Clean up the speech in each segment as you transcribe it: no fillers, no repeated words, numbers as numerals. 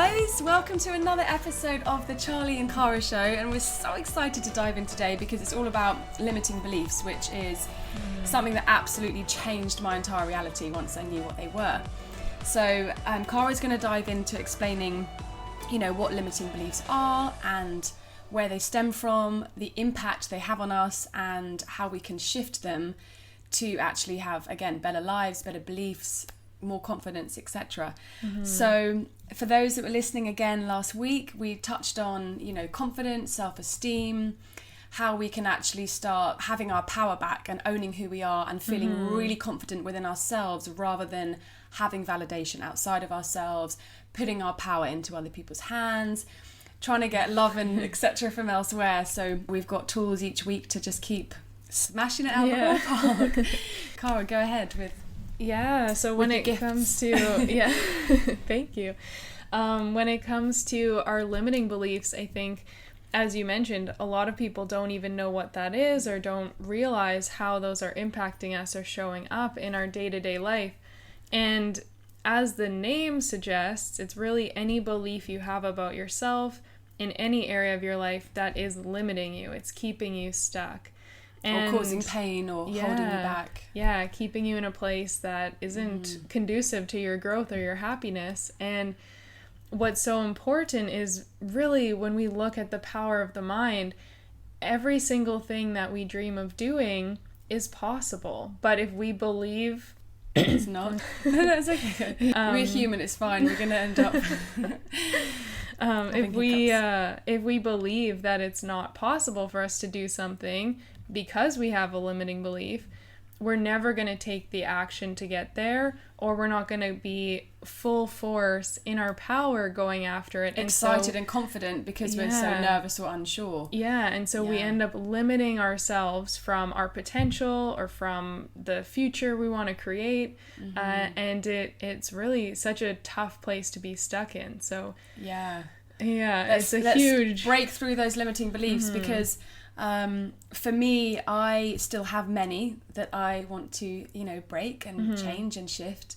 guys, welcome to another episode of the Charlie and Cara Show, and we're so excited to dive in today because it's all about limiting beliefs, which is something that absolutely changed my entire reality once I knew what they were. So Cara's going to dive into explaining, what limiting beliefs are and where they stem from, the impact they have on us, and how we can shift them to actually have, again, better lives, better beliefs, more confidence, etc. So for those that were listening again last week, we touched on, confidence, self-esteem, how we can actually start having our power back and owning who we are and feeling really confident within ourselves rather than having validation outside of ourselves, putting our power into other people's hands, trying to get love and etc. from elsewhere. So we've got tools each week to just keep smashing it out the ballpark. Cara, go ahead with so when it comes to thank you. When it comes to our limiting beliefs, I think, as you mentioned, a lot of people don't even know what that is or don't realize how those are impacting us or showing up in our day-to-day life. And as the name suggests, it's really any belief you have about yourself in any area of your life that is limiting you. It's keeping you stuck. Or causing pain or holding you back. Yeah, keeping you in a place that isn't conducive to your growth or your happiness. And what's so important is really when we look at the power of the mind, every single thing that we dream of doing is possible. But if we believe... It's not. No, it's okay. We're human, it's fine. We're going to end up... if we believe that it's not possible for us to do something because we have a limiting belief, we're never going to take the action to get there, or we're not going to be full force in our power going after it. Excited and confident because we're so nervous or unsure. And so we end up limiting ourselves from our potential or from the future we want to create. And it's really such a tough place to be stuck in. So let's huge break through those limiting beliefs because for me, I still have many that I want to, break and change and shift.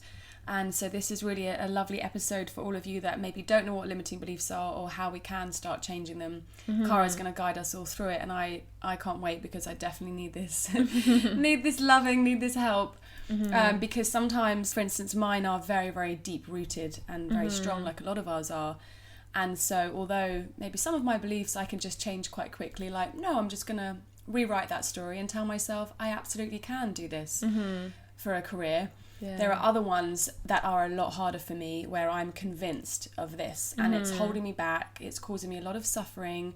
And so this is really a lovely episode for all of you that maybe don't know what limiting beliefs are or how we can start changing them. Cara's going to guide us all through it, and I can't wait because I definitely need this, need this loving, need this help. Because sometimes, for instance, mine are very, very deep rooted and very strong, like a lot of ours are. And so although maybe some of my beliefs I can just change quite quickly, like, no, I'm just going to rewrite that story and tell myself I absolutely can do this for a career. There are other ones that are a lot harder for me where I'm convinced of this and it's holding me back. It's causing me a lot of suffering.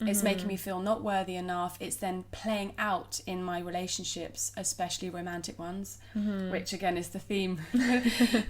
It's making me feel not worthy enough. It's then playing out in my relationships, especially romantic ones, which again is the theme.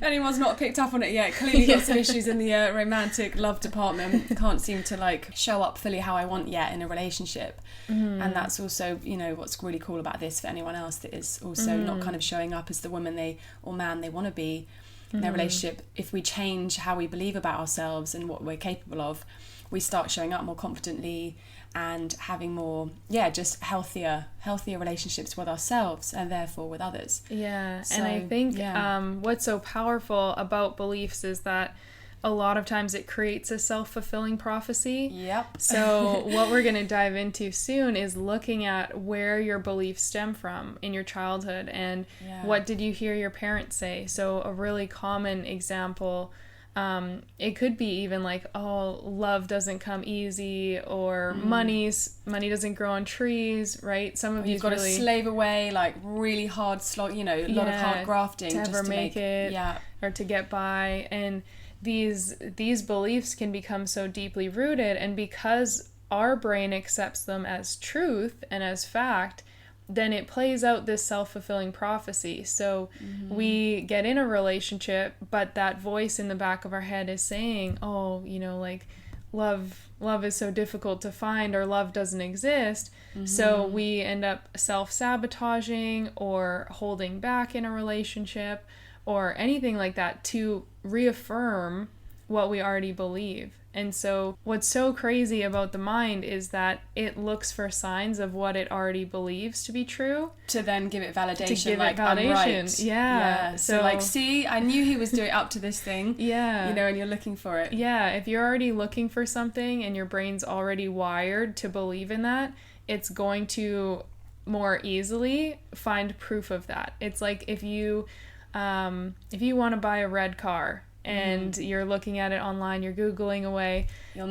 Anyone's not picked up on it yet. Clearly got some issues in the romantic love department. Can't seem to show up fully how I want yet in a relationship. And that's also, what's really cool about this for anyone else that is also not kind of showing up as the woman or man they want to be in their relationship. If we change how we believe about ourselves and what we're capable of, we start showing up more confidently and having more, just healthier relationships with ourselves and therefore with others. So, and I think what's so powerful about beliefs is that a lot of times it creates a self-fulfilling prophecy. So what we're going to dive into soon is looking at where your beliefs stem from in your childhood and what did you hear your parents say. So a really common example, it could be even like, oh, love doesn't come easy, or money doesn't grow on trees, right? Some of you've got to slave away, like really hard slog, a lot of hard grafting to ever make it, or to get by. And these beliefs can become so deeply rooted, and because our brain accepts them as truth and as fact, then it plays out this self-fulfilling prophecy. So we get in a relationship, but that voice in the back of our head is saying, oh, love is so difficult to find, or love doesn't exist. So we end up self-sabotaging or holding back in a relationship or anything like that to reaffirm what we already believe. And so what's so crazy about the mind is that it looks for signs of what it already believes to be true. To then give it validation. To give like, it validation. I'm right. Yeah. So like, see, I knew he was doing up to this thing. Yeah. You know, and you're looking for it. Yeah. If you're already looking for something and your brain's already wired to believe in that, it's going to more easily find proof of that. It's like if you want to buy a red car and you're looking at it online, you're Googling away, you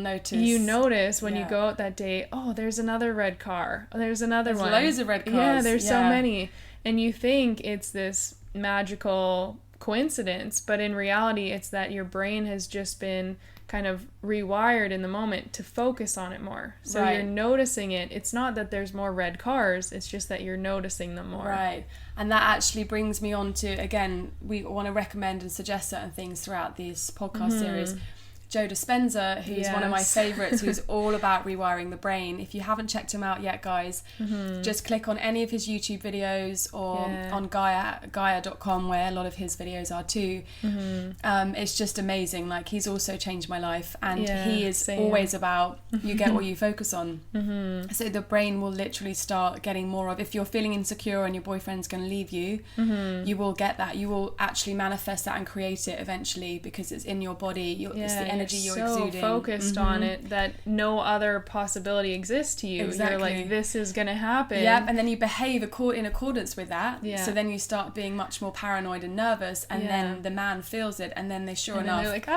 notice when you go out that day, oh, there's another red car. Oh, there's another one. There's loads of red cars. Yeah, there's so many. And you think it's this magical coincidence, but in reality, it's that your brain has just been kind of rewired in the moment to focus on it more. So you're noticing it. It's not that there's more red cars, it's just that you're noticing them more. Right. And that actually brings me on to, again, we want to recommend and suggest certain things throughout this podcast series. Joe Dispenza, who's one of my favorites, who's all about rewiring the brain. If you haven't checked him out yet, guys, just click on any of his YouTube videos or on Gaia.com, where a lot of his videos are too. It's just amazing. Like, he's also changed my life, and he is always about you get what you focus on. So the brain will literally start getting more of, if you're feeling insecure and your boyfriend's going to leave you, you will get that. You will actually manifest that and create it eventually, because it's in your body. It's the energy you're exuding. Focused on it that no other possibility exists to you. Exactly. You're like, this is gonna happen. Yep. And then you behave in accordance with that. So then you start being much more paranoid and nervous, and then the man feels it, and then they're like,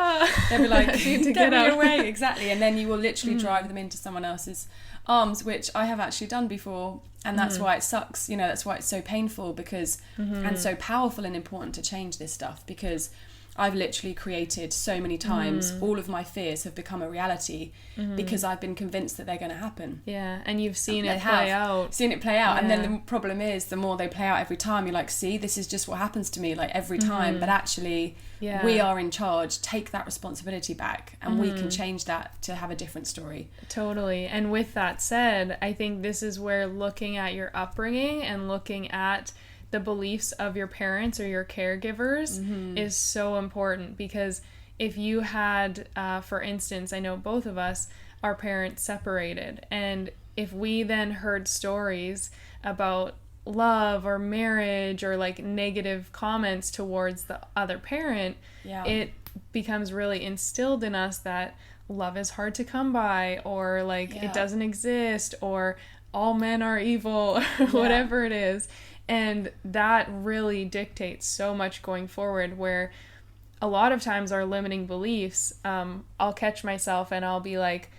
they'll be like, get me away. Exactly. And then you will literally drive them into someone else's arms, which I have actually done before, and that's why it sucks. You know, that's why it's so painful, because and so powerful and important to change this stuff, because I've literally created so many times, all of my fears have become a reality because I've been convinced that they're going to happen. Yeah, and you've seen it play out. Seen it play out. And then the problem is, the more they play out every time, you're like, see, this is just what happens to me, like, every time. But actually, we are in charge. Take that responsibility back, and we can change that to have a different story. Totally. And with that said, I think this is where looking at your upbringing and looking at the beliefs of your parents or your caregivers is so important, because if you had, for instance, I know both of us, our parents separated, and if we then heard stories about love or marriage or like negative comments towards the other parent, it becomes really instilled in us that love is hard to come by, or like it doesn't exist, or all men are evil, or whatever it is. And that really dictates so much going forward, where a lot of times our limiting beliefs, I'll catch myself and I'll be like,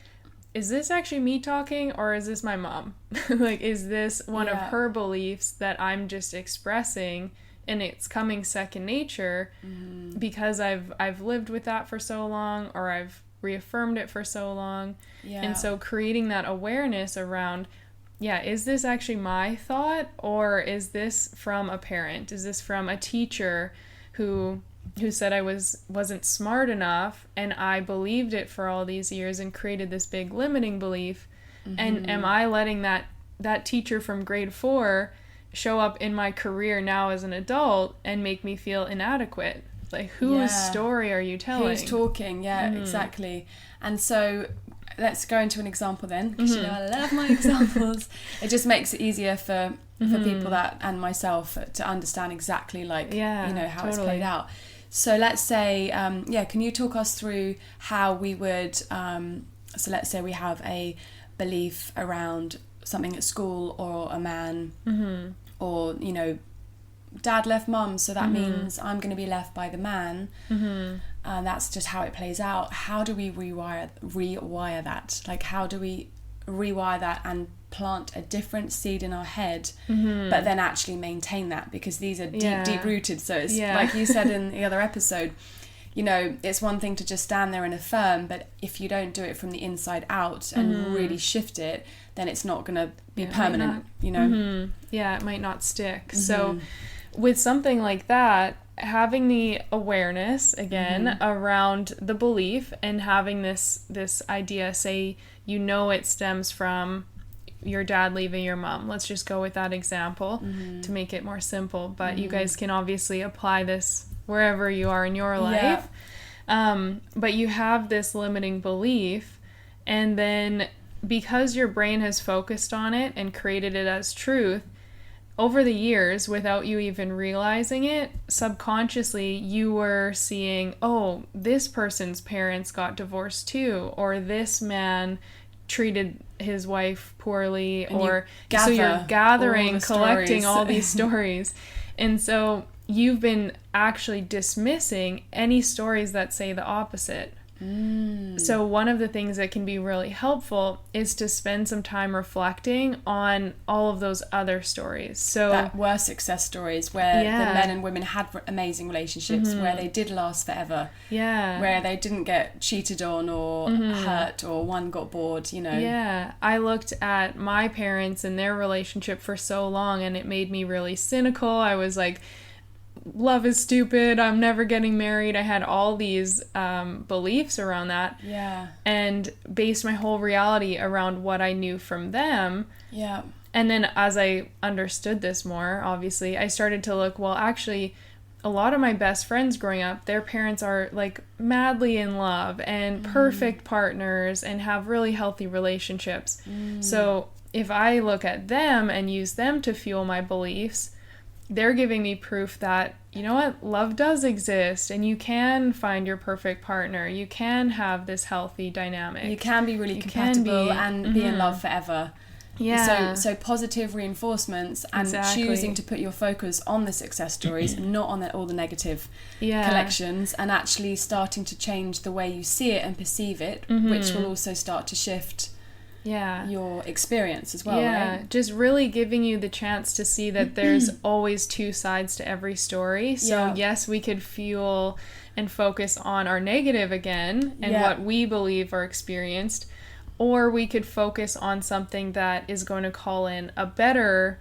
is this actually me talking, or is this my mom? Like, is this one of her beliefs that I'm just expressing, and it's coming second nature because I've lived with that for so long, or I've reaffirmed it for so long. And so creating that awareness around, is this actually my thought, or is this from a parent? Is this from a teacher who said I wasn't smart enough, and I believed it for all these years and created this big limiting belief? And am I letting that teacher from grade 4 show up in my career now as an adult and make me feel inadequate? Like, whose story are you telling? Who's talking? Exactly. And so let's go into an example then, because you know I love my examples. It just makes it easier for people that, and myself, to understand exactly, like, you know, how it's played out. So let's say, can you talk us through how we would, so let's say we have a belief around something at school, or a man, or, you know, dad left mum, so that means I'm going to be left by the man. And that's just how it plays out. How do we rewire that? Like, how do we rewire that and plant a different seed in our head, but then actually maintain that? Because these are deep rooted. So it's like you said in the other episode, you know, it's one thing to just stand there and affirm, but if you don't do it from the inside out and really shift it, then it's not going to be permanent, you know? It might not stick. So with something like that, having the awareness again around the belief, and having this idea, say, you know, it stems from your dad leaving your mom. Let's just go with that example to make it more simple, but you guys can obviously apply this wherever you are in your life. But you have this limiting belief, and then because your brain has focused on it and created it as truth, over the years, without you even realizing it, subconsciously you were seeing, oh, this person's parents got divorced too, or this man treated his wife poorly, and or so you're gathering, collecting all these stories. And so you've been actually dismissing any stories that say the opposite. So one of the things that can be really helpful is to spend some time reflecting on all of those other stories. So that were success stories where the men and women had amazing relationships, where they did last forever, where they didn't get cheated on or hurt, or one got bored, you know. I looked at my parents and their relationship for so long, and it made me really cynical. I was like, love is stupid, I'm never getting married. I had all these beliefs around that, and based my whole reality around what I knew from them. And then as I understood this more, obviously, I started to look, well, actually, a lot of my best friends growing up, their parents are like madly in love and perfect partners and have really healthy relationships. So if I look at them and use them to fuel my beliefs, they're giving me proof that, you know what, love does exist, and you can find your perfect partner. You can have this healthy dynamic. You can be really compatible and be in love forever. So positive reinforcements and choosing to put your focus on the success stories, not on all the negative collections, and actually starting to change the way you see it and perceive it, which will also start to shift your experience as well, right? Just really giving you the chance to see that there's always two sides to every story. So yes, we could fuel and focus on our negative again and what we believe are experienced, or we could focus on something that is going to call in a better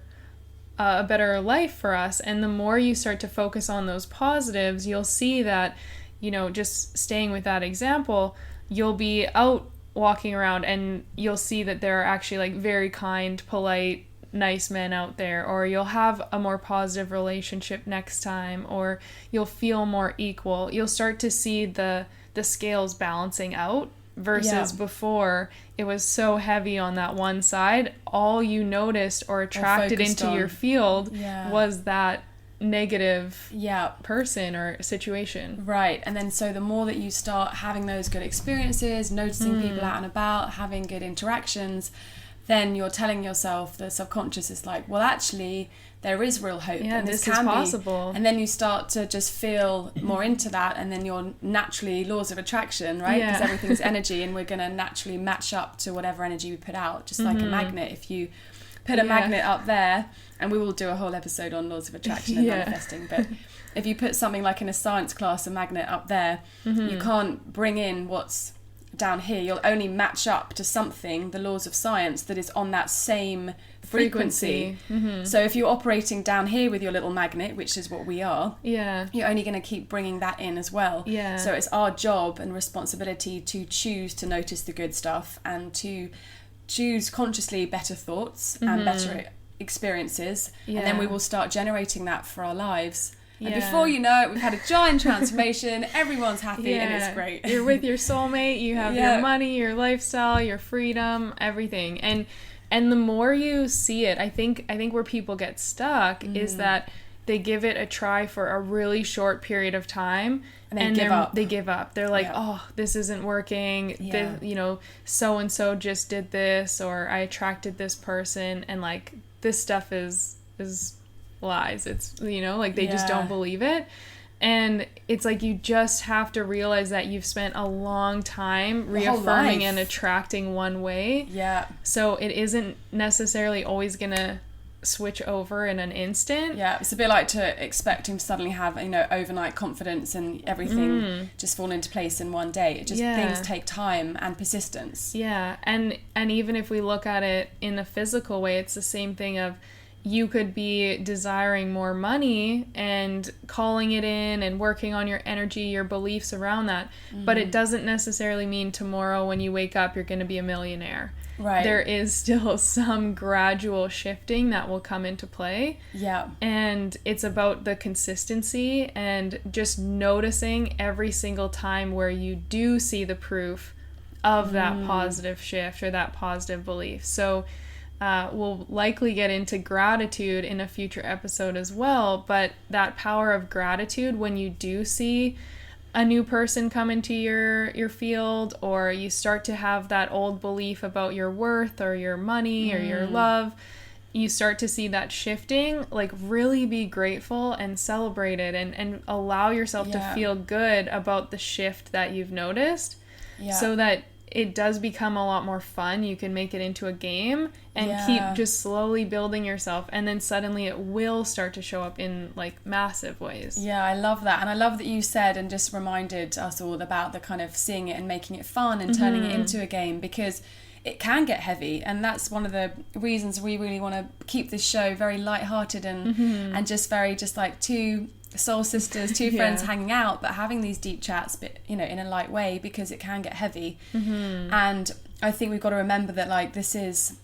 life for us. And the more you start to focus on those positives, you'll see that, you know, just staying with that example, you'll be out walking around and you'll see that there are actually like very kind, polite, nice men out there, or you'll have a more positive relationship next time, or you'll feel more equal. You'll start to see the scales balancing out versus before it was so heavy on that one side. All you noticed or attracted into your field was that negative person or situation. Right. And then so the more that you start having those good experiences, noticing people out and about, having good interactions, then you're telling yourself, the subconscious is like, well, actually there is real hope, and this can be possible. And then you start to just feel more into that, and then you're naturally laws of attraction, right? Because everything's energy, and we're going to naturally match up to whatever energy we put out, just like a magnet. If you put a magnet up there, and we will do a whole episode on laws of attraction and manifesting, but if you put something like in a science class, a magnet up there, you can't bring in what's down here. You'll only match up to something, the laws of science, that is on that same frequency. So if you're operating down here with your little magnet, which is what we are, you're only going to keep bringing that in as well. So it's our job and responsibility to choose to notice the good stuff and to choose consciously better thoughts and better experiences, and then we will start generating that for our lives. And before you know it, we've had a giant transformation, everyone's happy, and it's great. You're with your soulmate, you have your money, your lifestyle, your freedom, everything. And the more you see it, I think where people get stuck is that they give it a try for a really short period of time, and they give up. They're like, oh, this isn't working. This, you know, so and so just did this, or I attracted this person, and like this stuff is lies. It's, you know, like they just don't believe it. And it's like you just have to realize that you've spent a long time reaffirming and attracting one way. So it isn't necessarily always gonna switch over in an instant. It's a bit like expecting to suddenly have, you know, overnight confidence and everything just fall into place in one day. It just things take time and persistence. And even if we look at it in a physical way, it's the same thing of, you could be desiring more money and calling it in and working on your energy, your beliefs around that. But it doesn't necessarily mean tomorrow when you wake up you're going to be a millionaire. Right. there is still some gradual shifting that will come into play. Yeah. And it's about the consistency and just noticing every single time where you do see the proof of that positive shift or that positive belief. So we'll likely get into gratitude in a future episode as well, but that power of gratitude when you do see a new person come into your field, or you start to have that old belief about your worth or your money or your love, you start to see that shifting, like really be grateful and celebrate it, and allow yourself to feel good about the shift that you've noticed, so that it does become a lot more fun. You can make it into a game and keep just slowly building yourself, and then suddenly it will start to show up in like massive ways. Yeah, I love that. And I love that you said and just reminded us all about the kind of seeing it and making it fun and turning it into a game, because it can get heavy, and that's one of the reasons we really want to keep this show very lighthearted and just like two soul sisters, two friends hanging out, but having these deep chats, but in a light way, because it can get heavy. And I think we've got to remember that like this is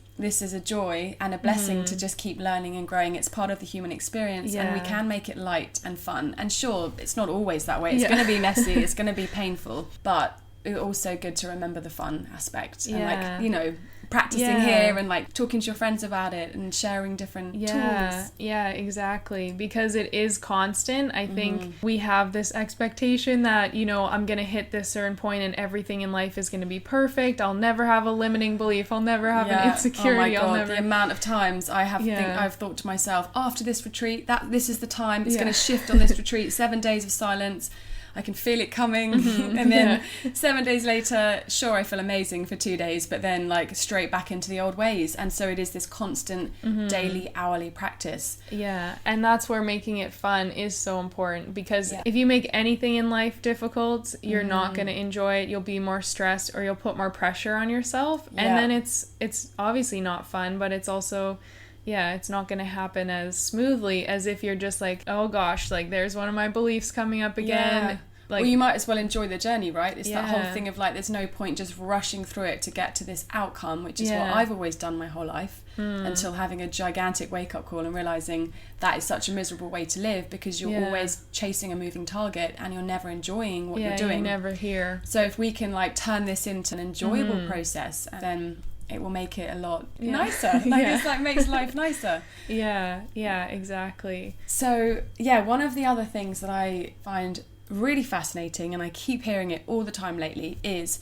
a joy and a blessing to just keep learning and growing. It's part of the human experience, and we can make it light and fun. And sure, it's not always that way. It's going to be messy, it's going to be painful, but it's also good to remember the fun aspect and like practicing here and like talking to your friends about it and sharing different tools. Yeah, exactly. Because it is constant. I think we have this expectation that, I'm going to hit this certain point and everything in life is going to be perfect. I'll never have a limiting belief. I'll never have an insecurity. Oh my God, I'll never... the amount of times I've thought to myself, after this retreat, this is the time, it's going to shift on this retreat, 7 days of silence. I can feel it coming. And then 7 days later, sure, I feel amazing for 2 days, but then like straight back into the old ways. And so it is this constant daily, hourly practice. Yeah. And that's where making it fun is so important, because if you make anything in life difficult, you're not going to enjoy it. You'll be more stressed, or you'll put more pressure on yourself. And then it's obviously not fun, but it's also... it's not going to happen as smoothly as if you're just like, oh gosh, like there's one of my beliefs coming up again. Like, well, you might as well enjoy the journey, right? It's that whole thing of like, there's no point just rushing through it to get to this outcome, which is what I've always done my whole life, until having a gigantic wake-up call and realising that is such a miserable way to live, because you're always chasing a moving target and you're never enjoying what you're doing. You're never here. So if we can like turn this into an enjoyable process, then... it will make it a lot nicer. It's like makes life nicer. Yeah, exactly. So one of the other things that I find really fascinating, and I keep hearing it all the time lately, is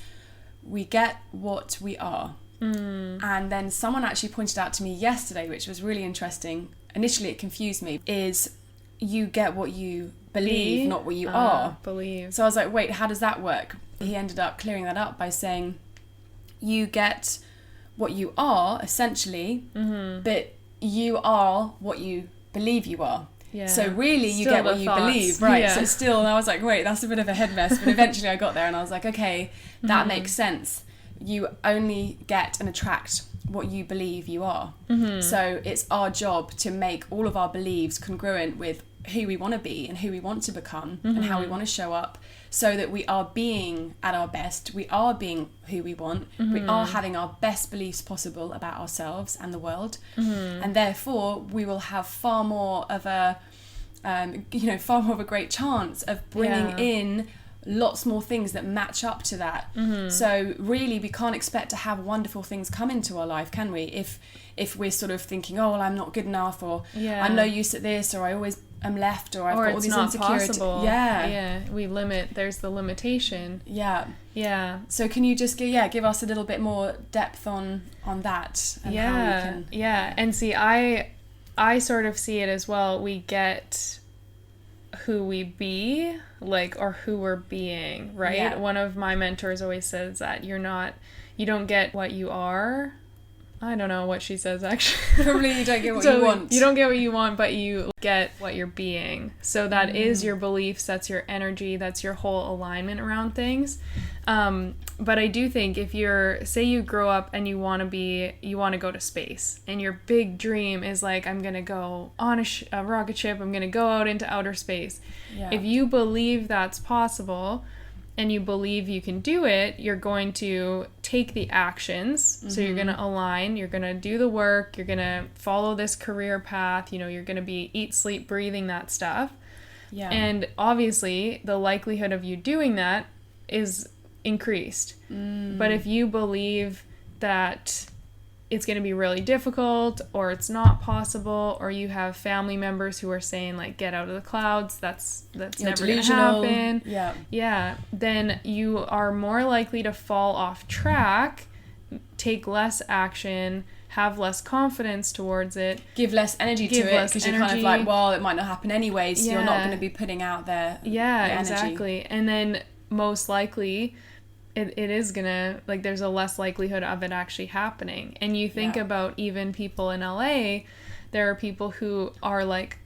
we get what we are. And then someone actually pointed out to me yesterday, which was really interesting. Initially it confused me, is you get what you believe, not what you are. Believe. So I was like, wait, how does that work? He ended up clearing that up by saying you get what you are, essentially, but you are what you believe you are. So really you get what you believe, right? So still, and I was like, wait, that's a bit of a head mess, but eventually I got there and I was like, okay, that makes sense. You only get and attract what you believe you are. So it's our job to make all of our beliefs congruent with who we want to be and who we want to become and how we want to show up, so that we are being at our best, we are being who we want, we are having our best beliefs possible about ourselves and the world, and therefore we will have far more of a great chance of bringing in lots more things that match up to that. So really we can't expect to have wonderful things come into our life, can we, if we're sort of thinking, oh well, I'm not good enough, or I'm no use at this, or I always am left, or I've got all these insecurities. There's the limitation. So can you just give us a little bit more depth on that, and how we can... And see, I sort of see it as well. We get who we be, like, or who we're being, right? One of my mentors always says that you don't get what you are. I don't know what she says, actually. Probably you don't get what you want. You don't get what you want, but you get what you're being. So that is your beliefs, that's your energy, that's your whole alignment around things. But I do think if say you grow up and you want to go to space, and your big dream is like, I'm going to go on a rocket ship, I'm going to go out into outer space. If you believe that's possible, and you believe you can do it, you're going to take the actions. So you're going to align, you're going to do the work, you're going to follow this career path, you know, you're going to be eat, sleep, breathing that stuff. Yeah. And obviously the likelihood of you doing that is increased. But if you believe that it's going to be really difficult, or it's not possible, or you have family members who are saying like, get out of the clouds, that's never going to happen, then you are more likely to fall off track, take less action, have less confidence towards it, give less energy to it, because you're kind of like, well, it might not happen anyway, so you're not going to be putting out there exactly energy. And then most likely it is gonna, like, there's a less likelihood of it actually happening. And you think about even people in LA, there are people who are like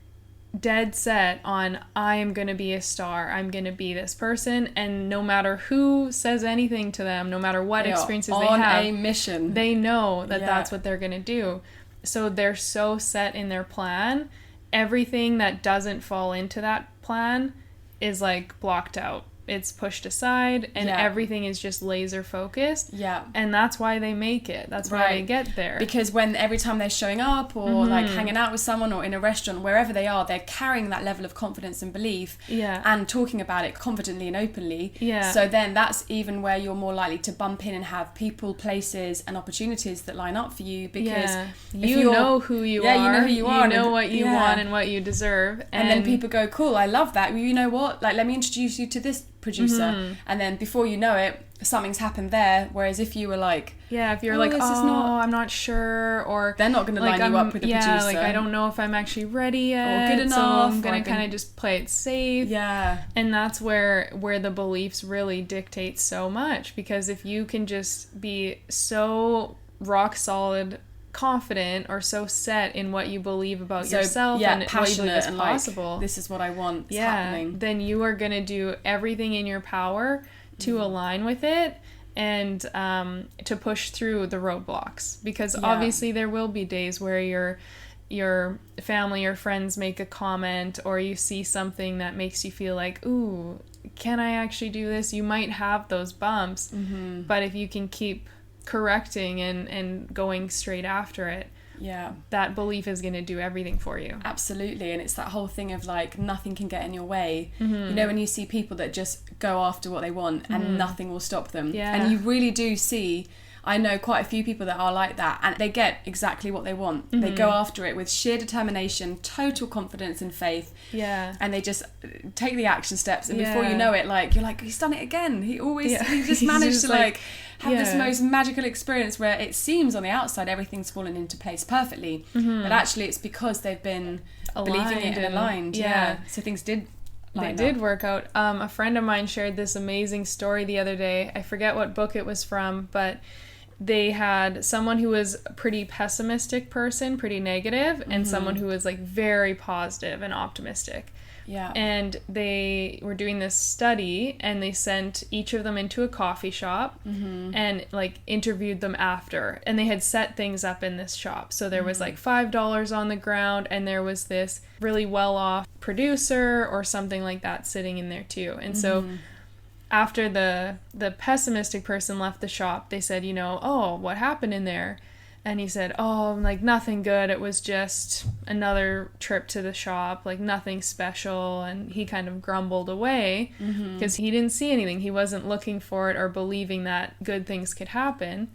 dead set on, I am gonna be a star, I'm gonna be this person, and no matter who says anything to them, no matter what experiences they have, on a mission, they know that that's what they're gonna do. So they're so set in their plan, everything that doesn't fall into that plan is like blocked out. It's pushed aside, and everything is just laser focused. Yeah. And that's why they make it. That's why they get there. Because when every time they're showing up or like hanging out with someone or in a restaurant, wherever they are, they're carrying that level of confidence and belief and talking about it confidently and openly. Yeah. So then that's even where you're more likely to bump in and have people, places and opportunities that line up for you, because you know who you are. You know who you are. You know what you want and what you deserve. And then people go, cool, I love that. You know what? Like, let me introduce you to this producer, and then before you know it, something's happened there. Whereas if you were like, if you're like, I'm not sure, or they're not going to line you up with the producer, like, I don't know if I'm actually ready yet, or good enough, so I'm going to kind of just play it safe. And that's where the beliefs really dictate so much, because if you can just be so rock solid, confident, or so set in what you believe about yourself and what you believe is possible, like, this is what I want, it's happening, then you are going to do everything in your power to align with it, and to push through the roadblocks, because obviously there will be days where your family or friends make a comment, or you see something that makes you feel like, ooh, can I actually do this? You might have those bumps, but if you can keep correcting and going straight after it, that belief is going to do everything for you. Absolutely. And it's that whole thing of like, nothing can get in your way. You know, when you see people that just go after what they want and nothing will stop them, and you really do see, I know quite a few people that are like that, and they get exactly what they want. They go after it with sheer determination, total confidence and faith. And they just take the action steps, and before you know it, like, you're like, he's done it again. He just managed to like have this most magical experience where it seems on the outside everything's fallen into place perfectly, but actually it's because they've been believing it and aligned. So things did work out. A friend of mine shared this amazing story the other day. I forget what book it was from, but they had someone who was a pretty pessimistic person, pretty negative, and someone who was like very positive and optimistic. And they were doing this study, and they sent each of them into a coffee shop and like interviewed them after. And they had set things up in this shop. So there was like $5 on the ground, and there was this really well-off producer or something like that sitting in there too. And so after the pessimistic person left the shop, they said, oh, what happened in there? And he said, oh, like, nothing good. It was just another trip to the shop, like, nothing special. And he kind of grumbled away because he didn't see anything. He wasn't looking for it or believing that good things could happen.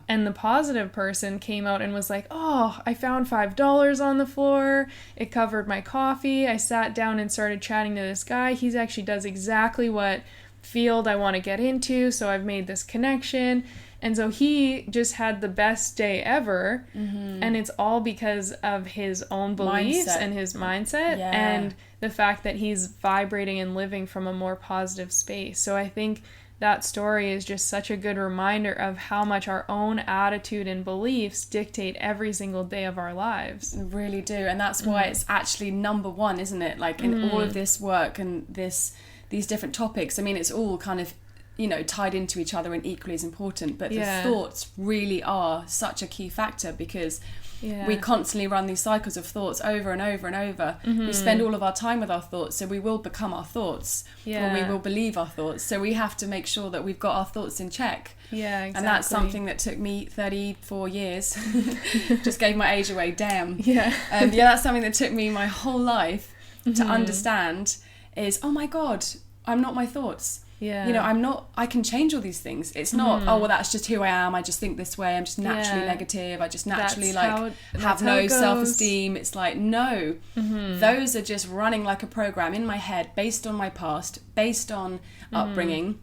And the positive person came out and was like, oh, I found $5 on the floor. It covered my coffee. I sat down and started chatting to this guy. He actually does exactly what field I want to get into, so I've made this connection. And so he just had the best day ever, and it's all because of his own beliefs and his mindset and the fact that he's vibrating and living from a more positive space. So I think that story is just such a good reminder of how much our own attitude and beliefs dictate every single day of our lives. They really do, and that's why it's actually number one, isn't it? Like, in all of this work and these different topics, I mean, it's all kind of, you know, tied into each other and equally as important, but Yeah. the thoughts really are such a key factor, because Yeah. we constantly run these cycles of thoughts over and over and over. We spend all of our time with our thoughts, so we will become our thoughts, or we will believe our thoughts. So we have to make sure that we've got our thoughts in check. Yeah, exactly. And that's something that took me 34 years. Just gave my age away, damn. Yeah. That's something that took me my whole life to understand is, oh my God, I'm not my thoughts. Yeah. You know, I can change all these things. It's not, oh, well, that's just who I am. I just think this way. I'm just naturally negative. I just naturally have no self-esteem. It's like, no, those are just running like a program in my head based on my past, based on upbringing.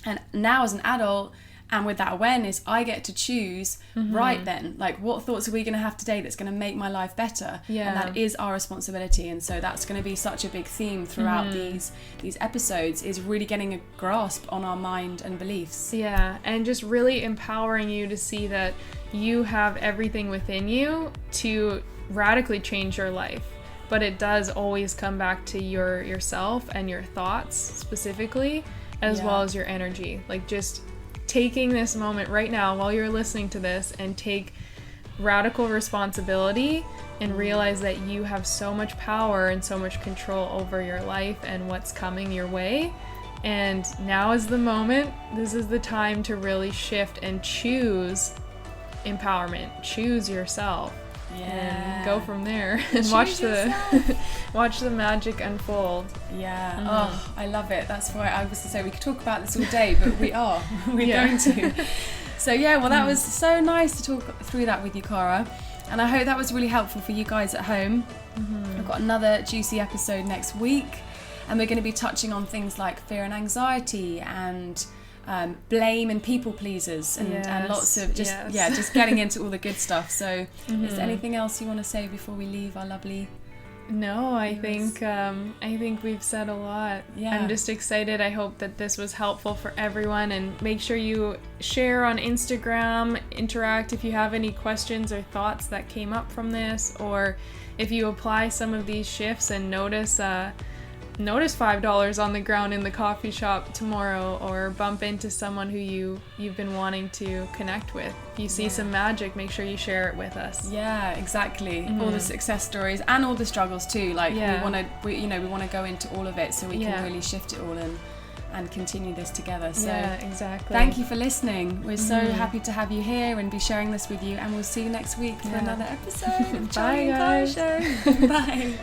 And now as an adult, and with that awareness, I get to choose right then, like, what thoughts are we going to have today that's going to make my life better? Yeah. And that is our responsibility. And so that's going to be such a big theme throughout these episodes, is really getting a grasp on our mind and beliefs. Yeah, and just really empowering you to see that you have everything within you to radically change your life. But it does always come back to yourself and your thoughts specifically, as well as your energy. Like, just taking this moment right now while you're listening to this and take radical responsibility and realize that you have so much power and so much control over your life and what's coming your way. And now is the moment. This is the time to really shift and choose empowerment. Choose yourself. And go from there and watch the magic unfold. Yeah. Oh, I love it. That's why I was to say we could talk about this all day, but we're going to. So well, that was so nice to talk through that with you, Cara, and I hope that was really helpful for you guys at home. We've got another juicy episode next week, and we're going to be touching on things like fear and anxiety, and blame and people pleasers, and lots of just getting into all the good stuff. So is there anything else you want to say before we leave our lovely No, I think we've said a lot. Yeah. I'm just excited. I hope that this was helpful for everyone, and make sure you share on Instagram, interact if you have any questions or thoughts that came up from this, or if you apply some of these shifts and notice $5 on the ground in the coffee shop tomorrow, or bump into someone who you've been wanting to connect with. If you see some magic, make sure you share it with us. Yeah, exactly. All the success stories and all the struggles too. Like we want to go into all of it so we can really shift it all and continue this together. So exactly. Thank you for listening. We're so happy to have you here and be sharing this with you, and we'll see you next week for another episode of Bye, guys. Bye.